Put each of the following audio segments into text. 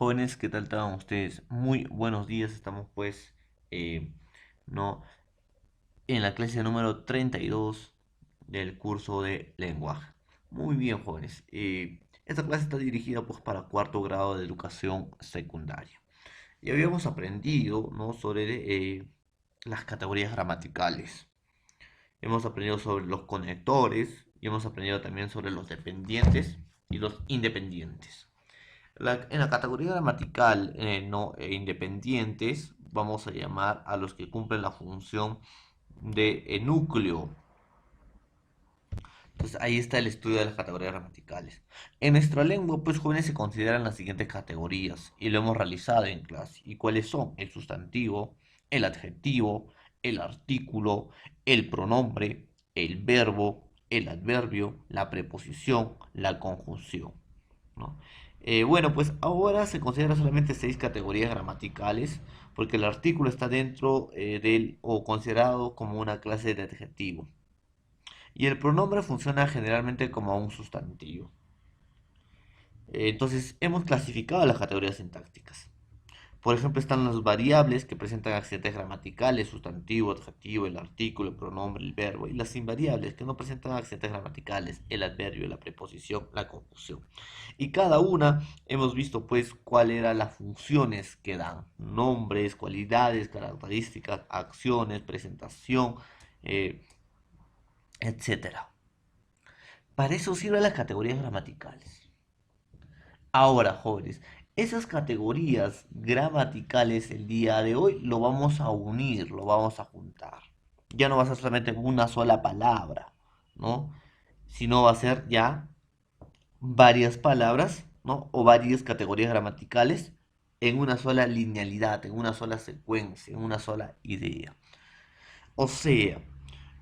Jóvenes, ¿qué tal están ustedes? Muy buenos días, estamos eh, no, en la clase número 32 del curso de lenguaje. Muy bien, jóvenes. Esta clase está dirigida para cuarto grado de educación secundaria. Y habíamos aprendido, ¿no? sobre las categorías gramaticales. Hemos aprendido sobre los conectores y hemos aprendido también sobre los dependientes y los independientes. En la categoría gramatical no independientes vamos a llamar a los que cumplen la función de núcleo. Entonces ahí está el estudio de las categorías gramaticales. En nuestra lengua, pues jóvenes, se consideran las siguientes categorías y lo hemos realizado en clase. ¿Y cuáles son? El sustantivo, el adjetivo, el artículo, el pronombre, el verbo, el adverbio, la preposición, la conjunción, ¿no? Bueno, pues ahora se consideran solamente seis categorías gramaticales porque el artículo está dentro del o considerado como una clase de adjetivo. Y el pronombre funciona generalmente como un sustantivo. Entonces, hemos clasificado las categorías sintácticas. Por ejemplo, están las variables que presentan accidentes gramaticales, sustantivo, adjetivo, el artículo, el pronombre, el verbo, y las invariables que no presentan accidentes gramaticales, el adverbio, la preposición, la conjunción. Y cada una hemos visto pues cuáles eran las funciones que dan, nombres, cualidades, características, acciones, presentación, eh, etcétera. Para eso sirven las categorías gramaticales. Ahora, jóvenes, esas categorías gramaticales el día de hoy lo vamos a unir, lo vamos a juntar. Ya no va a ser solamente una sola palabra, ¿no? Sino va a ser ya varias palabras, ¿no? O varias categorías gramaticales en una sola linealidad, en una sola secuencia, en una sola idea. O sea,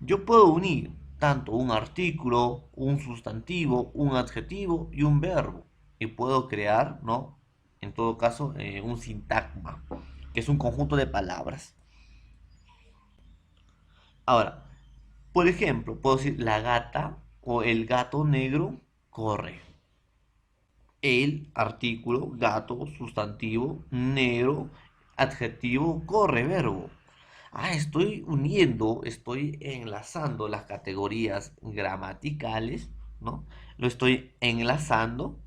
yo puedo unir tanto un artículo, un sustantivo, un adjetivo y un verbo. Y puedo crear, ¿no? En todo caso, un sintagma, que es un conjunto de palabras. Ahora, por ejemplo, puedo decir la gata o el gato negro corre. El artículo, gato, sustantivo, negro, adjetivo, corre, verbo. Estoy uniendo, estoy enlazando las categorías gramaticales, ¿no? Lo estoy enlazando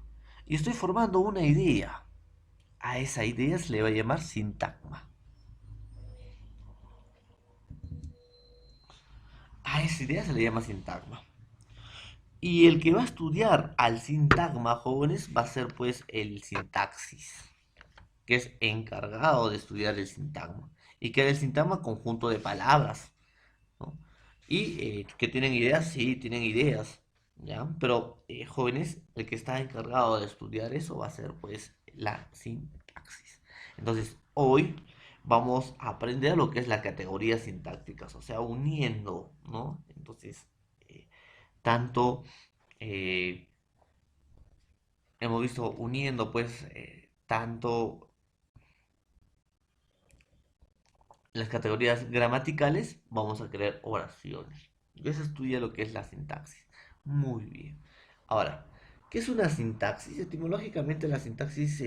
y estoy formando una idea. A esa idea se le va a llamar sintagma. A esa idea se le llama sintagma. Y el que va a estudiar al sintagma, jóvenes, va a ser pues el sintaxis, que es encargado de estudiar el sintagma. Y que es el sintagma conjunto de palabras, ¿no? Y que tienen ideas, sí, tienen ideas, ¿ya? Pero jóvenes, el que está encargado de estudiar eso va a ser pues la sintaxis. Entonces, hoy vamos a aprender lo que es la categoría sintácticas, o sea, uniendo, ¿no? Entonces, eh, tanto eh, hemos visto uniendo pues tanto las categorías gramaticales, vamos a crear oraciones. Ya se estudia lo que es la sintaxis. Muy bien. Ahora, ¿qué es una sintaxis? Etimológicamente la sintaxis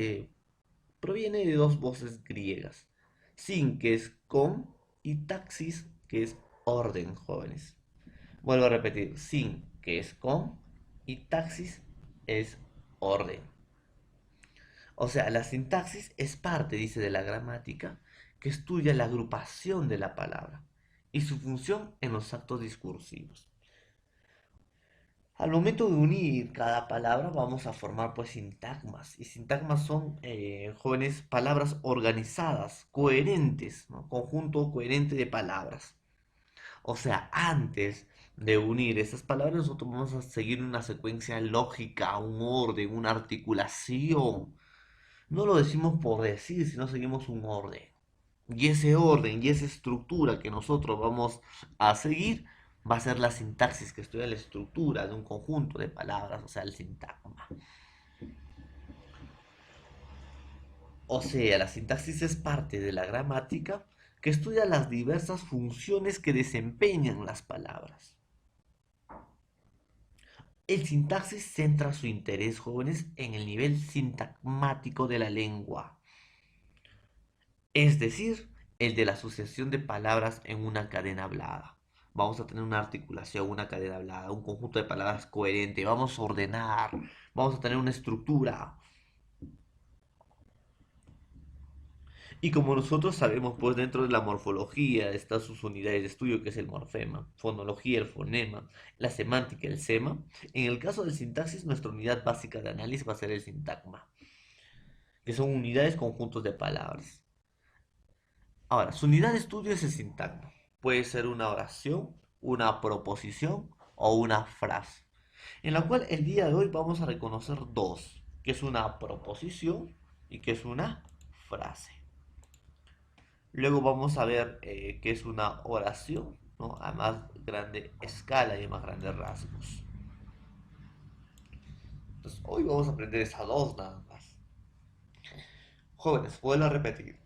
proviene de dos voces griegas. Sin, que es con, y taxis, que es orden, jóvenes. Vuelvo a repetir, sin, que es con, y taxis es orden. O sea, la sintaxis es parte, dice, de la gramática que estudia la agrupación de la palabra y su función en los actos discursivos. Al momento de unir cada palabra vamos a formar pues sintagmas. Y sintagmas son, jóvenes, palabras organizadas, coherentes, ¿no? Conjunto coherente de palabras. O sea, antes de unir esas palabras nosotros vamos a seguir una secuencia lógica, un orden, una articulación. No lo decimos por decir, sino seguimos un orden. Y ese orden y esa estructura que nosotros vamos a seguir va a ser la sintaxis, que estudia la estructura de un conjunto de palabras, o sea, el sintagma. O sea, la sintaxis es parte de la gramática que estudia las diversas funciones que desempeñan las palabras. El sintaxis centra su interés, jóvenes, en el nivel sintagmático de la lengua, es decir, el de la asociación de palabras en una cadena hablada. Vamos a tener una articulación, una cadena hablada, un conjunto de palabras coherente, vamos a ordenar, vamos a tener una estructura. Y como nosotros sabemos, pues dentro de la morfología están sus unidades de estudio, que es el morfema, fonología, el fonema, la semántica, el sema. En el caso del sintaxis, nuestra unidad básica de análisis va a ser el sintagma, que son unidades, conjuntos de palabras. Ahora, su unidad de estudio es el sintagma. Puede ser una oración, una proposición o una frase, en la cual el día de hoy vamos a reconocer dos, que es una proposición y que es una frase. Luego vamos a ver qué es una oración, ¿no? A más grande escala y a más grandes rasgos. Entonces, hoy vamos a aprender esas dos nada más. Jóvenes, vuelvo a repetir.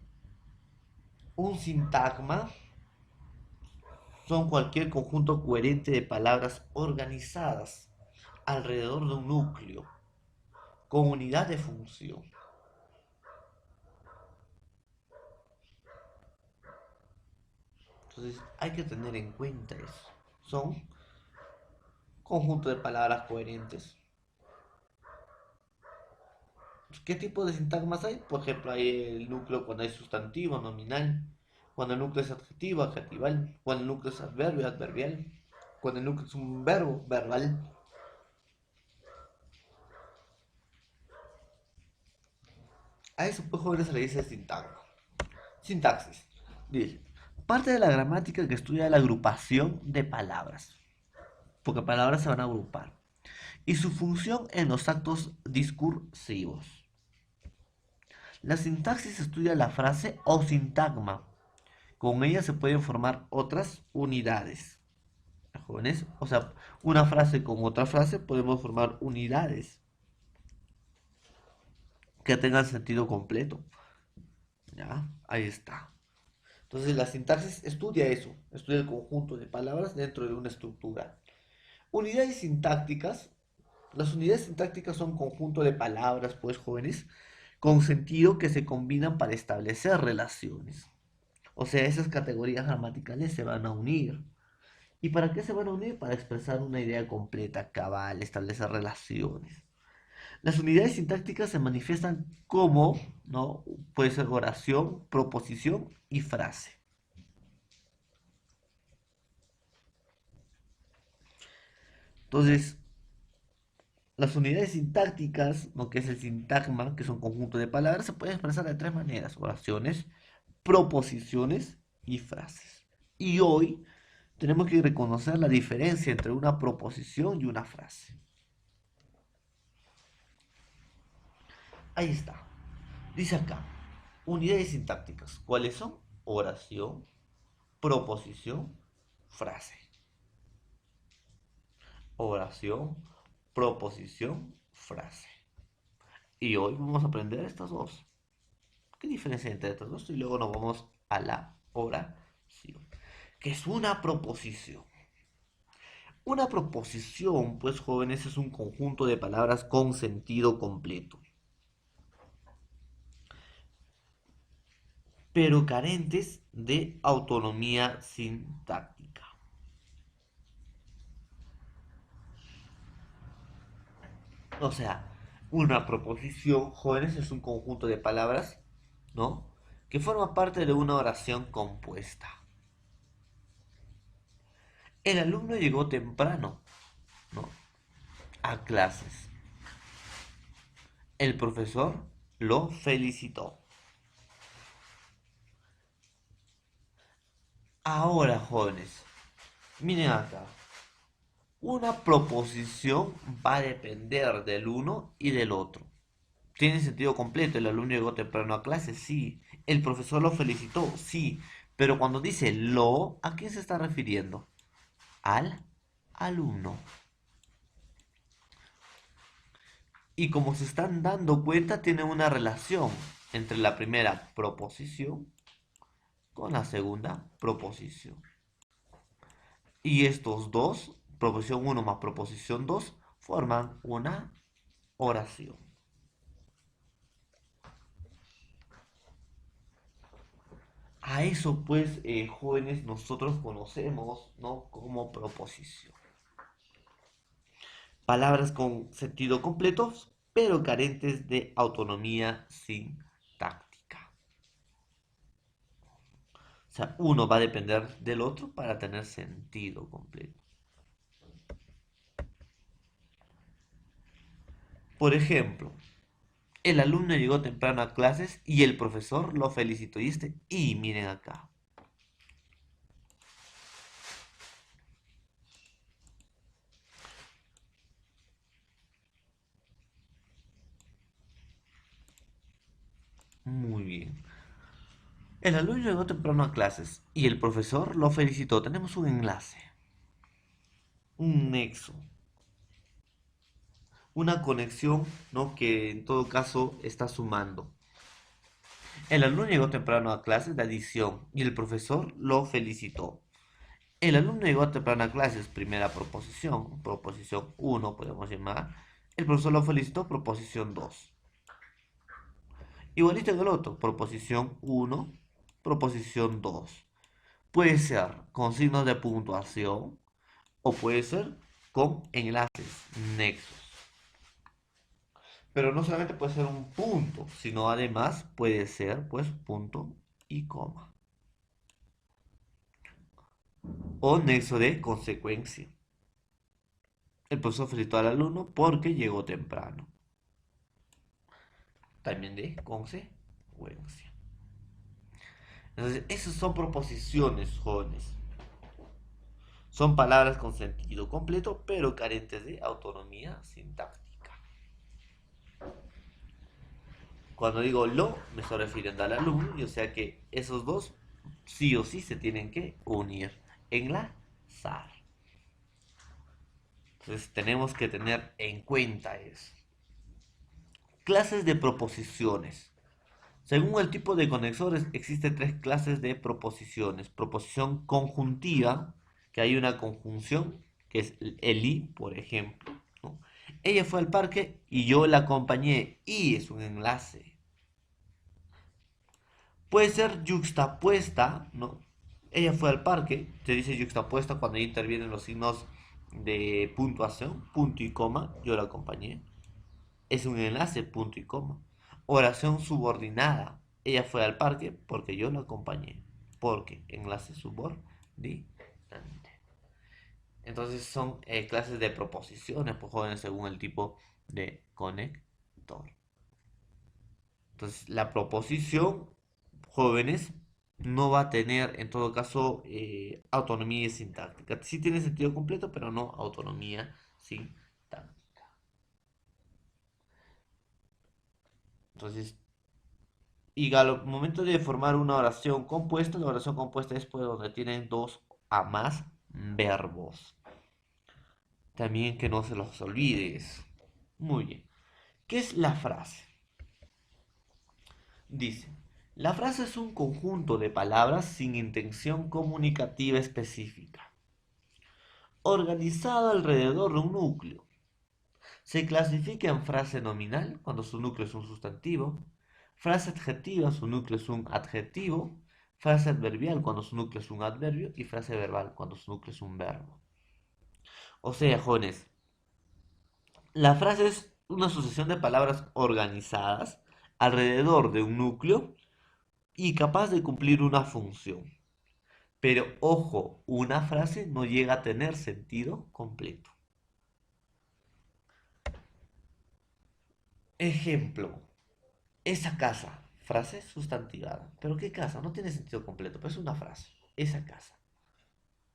Un sintagma son cualquier conjunto coherente de palabras organizadas alrededor de un núcleo con unidad de función. Entonces, hay que tener en cuenta eso. Son conjuntos de palabras coherentes. ¿Qué tipo de sintagmas hay? Por ejemplo, hay el núcleo cuando hay sustantivo, nominal, cuando el núcleo es adjetivo, adjetival, cuando el núcleo es adverbio, adverbial, cuando el núcleo es un verbo, verbal. A eso, pues, jóvenes, se le dice sintagma. Sintaxis. Dice, parte de la gramática que estudia la agrupación de palabras, porque palabras se van a agrupar, y su función en los actos discursivos. La sintaxis estudia la frase o sintagma. Con ella se pueden formar otras unidades. Jóvenes, o sea, una frase con otra frase podemos formar unidades que tengan sentido completo. ¿Ya? Ahí está. Entonces la sintaxis estudia eso, estudia el conjunto de palabras dentro de una estructura. Unidades sintácticas. Las unidades sintácticas son conjunto de palabras, pues jóvenes, con sentido que se combinan para establecer relaciones. O sea, esas categorías gramaticales se van a unir. ¿Y para qué se van a unir? Para expresar una idea completa, cabal, establecer relaciones. Las unidades sintácticas se manifiestan como, ¿no? Puede ser oración, proposición y frase. Entonces, las unidades sintácticas, lo que es el sintagma, que es un conjunto de palabras, se pueden expresar de tres maneras: oraciones, proposiciones y frases. Y hoy tenemos que reconocer la diferencia entre una proposición y una frase. Ahí está. Dice acá, unidades sintácticas. ¿Cuáles son? Oración, proposición, frase. Oración, proposición, frase. Y hoy vamos a aprender estas dos. ¿Qué diferencia hay entre estas dos? Y luego nos vamos a la oración, que es una proposición. Una proposición, pues jóvenes, es un conjunto de palabras con sentido completo, pero carentes de autonomía sintáctica. O sea, una proposición, jóvenes, es un conjunto de palabras, ¿no? Que forma parte de una oración compuesta. El alumno llegó temprano, ¿no? A clases. El profesor lo felicitó. Ahora, jóvenes, miren acá. Una proposición va a depender del uno y del otro. Tiene sentido completo. El alumno llegó temprano a clase, sí. El profesor lo felicitó, sí. Pero cuando dice lo, ¿a quién se está refiriendo? Al alumno. Y como se están dando cuenta, tiene una relación entre la primera proposición con la segunda proposición. Y estos dos, proposición uno más proposición 2, forman una oración. A eso, pues, jóvenes, nosotros conocemos, ¿no? Como proposición. Palabras con sentido completo, pero carentes de autonomía sintáctica. O sea, uno va a depender del otro para tener sentido completo. Por ejemplo, el alumno llegó temprano a clases y el profesor lo felicitó. Y miren acá. Muy bien. El alumno llegó temprano a clases y el profesor lo felicitó. Tenemos un enlace, un nexo, una conexión, ¿no? Que en todo caso está sumando. El alumno llegó temprano a clases de adición y el profesor lo felicitó. El alumno llegó temprano a clases, primera proposición, proposición uno podemos llamar. El profesor lo felicitó, proposición 2. Igualito en el otro, proposición uno, proposición 2. Puede ser con signos de puntuación o puede ser con enlaces, nexos. Pero no solamente puede ser un punto, sino además puede ser pues punto y coma. O nexo de consecuencia. El profesor felicitó al alumno porque llegó temprano. También de consecuencia. Entonces, esas son proposiciones, jóvenes. Son palabras con sentido completo, pero carentes de autonomía sintáctica. Cuando digo lo, me estoy refiriendo al alumno, y o sea que esos dos sí o sí se tienen que unir, enlazar. Entonces tenemos que tener en cuenta eso. Clases de proposiciones. Según el tipo de conexores, existen tres clases de proposiciones. Proposición conjuntiva, que hay una conjunción, que es el y, por ejemplo, ¿no? Ella fue al parque y yo la acompañé. Y es un enlace. Puede ser yuxtapuesta, ¿no? Ella fue al parque, te dice yuxtapuesta cuando ya intervienen los signos de puntuación, punto y coma, yo la acompañé. Es un enlace, punto y coma. Oración subordinada. Ella fue al parque porque yo la acompañé. Porque enlace subordinante. Entonces son clases de proposiciones, pues jóvenes, según el tipo de conector. Entonces la proposición, jóvenes, no va a tener en todo caso autonomía sintáctica. Sí tiene sentido completo, pero no autonomía sintáctica. Entonces, y al momento de formar una oración compuesta, la oración compuesta es pues donde tienen dos a más verbos. También que no se los olvides. Muy bien. ¿Qué es la frase? Dice, la frase es un conjunto de palabras sin intención comunicativa específica, organizado alrededor de un núcleo. Se clasifica en frase nominal cuando su núcleo es un sustantivo, frase adjetiva, su núcleo es un adjetivo, frase adverbial cuando su núcleo es un adverbio y frase verbal cuando su núcleo es un verbo. O sea, jóvenes, la frase es una sucesión de palabras organizadas alrededor de un núcleo y capaz de cumplir una función. Pero ojo, una frase no llega a tener sentido completo. Ejemplo, esa casa, frase sustantivada. ¿Pero qué casa? No tiene sentido completo, pero es una frase. Esa casa.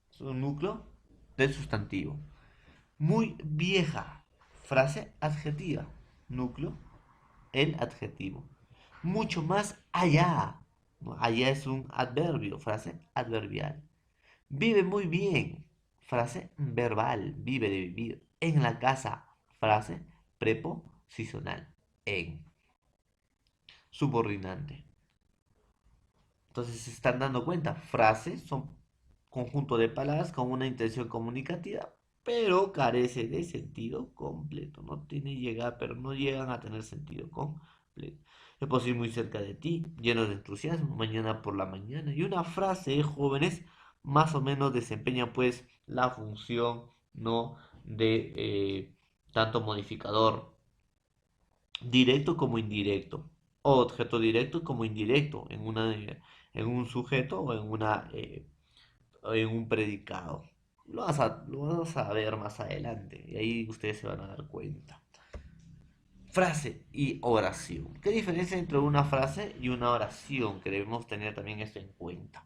Es un núcleo del sustantivo. Muy vieja, frase adjetiva. Núcleo, el adjetivo. Mucho más allá. ¿No? Allá es un adverbio, frase adverbial. Vive muy bien, frase verbal, vive de vivir. En la casa, frase preposicional. En. Subordinante. Entonces se están dando cuenta, frases son conjunto de palabras con una intención comunicativa, pero carece de sentido completo. No tiene llegar, pero no llegan a tener sentido completo. Es posible muy cerca de ti, lleno de entusiasmo, mañana por la mañana. Y una frase, jóvenes, más o menos desempeña pues la función, ¿no? De tanto modificador directo como indirecto, o objeto directo como indirecto en un sujeto o en un predicado. Lo vas a ver más adelante y ahí ustedes se van a dar cuenta. Frase y oración. ¿Qué diferencia entre una frase y una oración? Que debemos tener también esto en cuenta.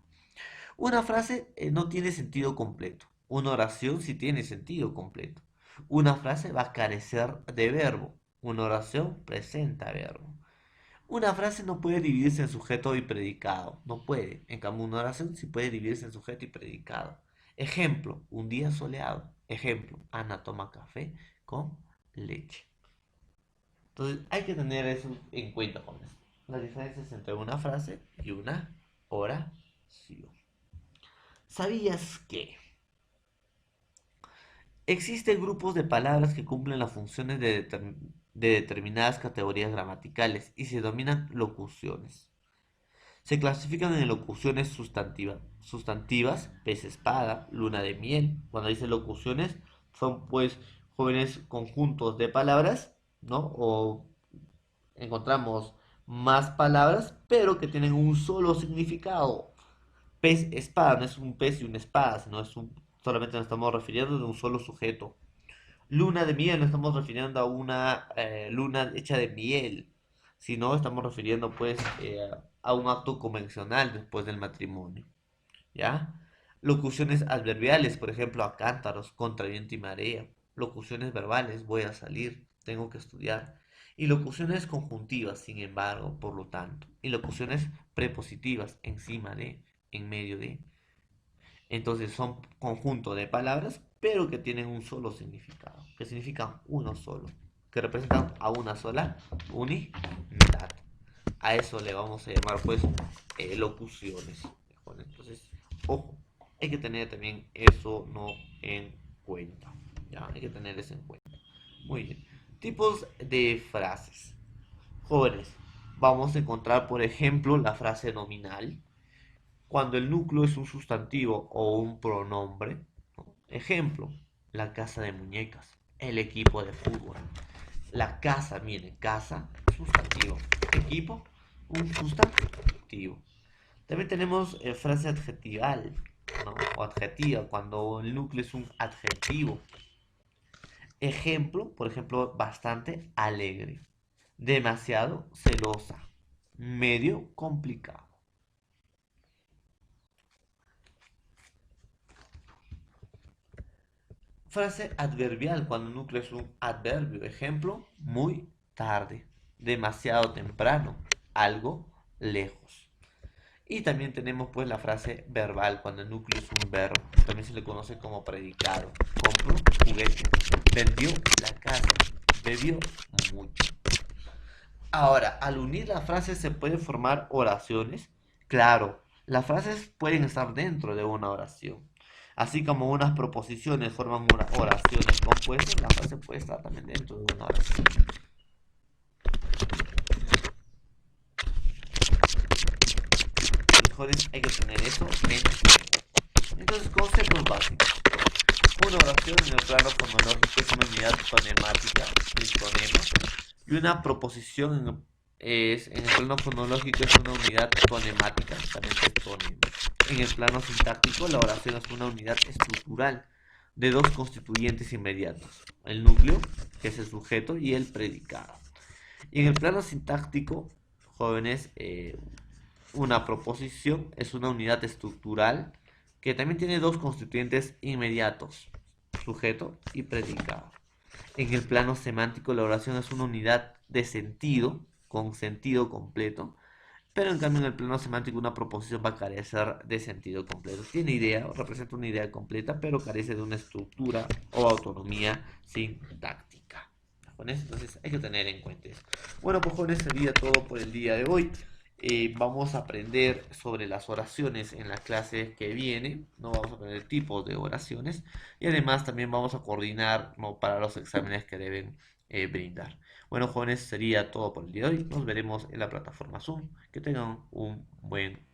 Una frase no tiene sentido completo. Una oración sí tiene sentido completo. Una frase va a carecer de verbo. Una oración presenta verbo. Una frase no puede dividirse en sujeto y predicado. No puede. En cambio, una oración sí puede dividirse en sujeto y predicado. Ejemplo, un día soleado. Ejemplo, Ana toma café con leche. Entonces, hay que tener eso en cuenta con esto. Las diferencias entre una frase y una oración. ¿Sabías que existen grupos de palabras que cumplen las funciones de determinadas categorías gramaticales y se denominan locuciones? Se clasifican en locuciones sustantivas, pez espada, luna de miel. Cuando dice locuciones, son pues jóvenes conjuntos de palabras, ¿no? O encontramos más palabras, pero que tienen un solo significado. Pez espada no es un pez y una espada, sino solamente nos estamos refiriendo de un solo sujeto. Luna de miel, no estamos refiriendo a una luna hecha de miel, sino estamos refiriendo pues a un acto convencional después del matrimonio, ¿ya? Locuciones adverbiales, por ejemplo, a cántaros, contra viento y marea. Locuciones verbales, voy a salir, tengo que estudiar. Y locuciones conjuntivas, sin embargo, por lo tanto. Y locuciones prepositivas, encima de, en medio de. Entonces son conjunto de palabras, pero que tienen un solo significado, que significan uno solo, que representan a una sola unidad. A eso le vamos a llamar pues locuciones. Entonces, ojo, hay que tener también eso no en cuenta. Ya, hay que tener eso en cuenta. Muy bien. Tipos de frases. Jóvenes, vamos a encontrar, por ejemplo, la frase nominal, cuando el núcleo es un sustantivo o un pronombre. ¿No? Ejemplo, la casa de muñecas, el equipo de fútbol. La casa, miren, casa, sustantivo. Equipo, un sustantivo. También tenemos frase adjetival, ¿no? O adjetiva, cuando el núcleo es un adjetivo. Ejemplo, por ejemplo, bastante alegre, demasiado celosa, medio complicado. Frase adverbial cuando el núcleo es un adverbio. Ejemplo, muy tarde, demasiado temprano, algo lejos. Y también tenemos pues la frase verbal cuando el núcleo es un verbo. También se le conoce como predicado. Compró juguete, vendió la casa, bebió mucho. Ahora, al unir las frases se pueden formar oraciones. Claro, las frases pueden estar dentro de una oración. Así como unas proposiciones forman oraciones compuestas, la frase puede estar también dentro de una oración. Mejores hay que tener eso en cuenta. Entonces, conceptos básicos. Una oración en el plano fonológico es una unidad fonemática, el fonema, y una proposición en el plano fonológico es una unidad fonemática, también es fonema. En el plano sintáctico, la oración es una unidad estructural de dos constituyentes inmediatos, el núcleo, que es el sujeto, y el predicado. Y en el plano sintáctico, jóvenes, una proposición es una unidad estructural que también tiene dos constituyentes inmediatos, sujeto y predicado. En el plano semántico, la oración es una unidad de sentido, con sentido completo, pero en cambio en el plano semántico una proposición va a carecer de sentido completo. Tiene idea, representa una idea completa, pero carece de una estructura o autonomía sintáctica. Entonces hay que tener en cuenta eso. Bueno, pues jóvenes, sería todo por el día de hoy. Vamos a aprender sobre las oraciones en la clase que viene, ¿no? Vamos a aprender tipos de oraciones y además también vamos a coordinar, ¿no? Para los exámenes que deben brindar. Bueno, jóvenes, sería todo por el día de hoy. Nos veremos en la plataforma Zoom. Que tengan un buen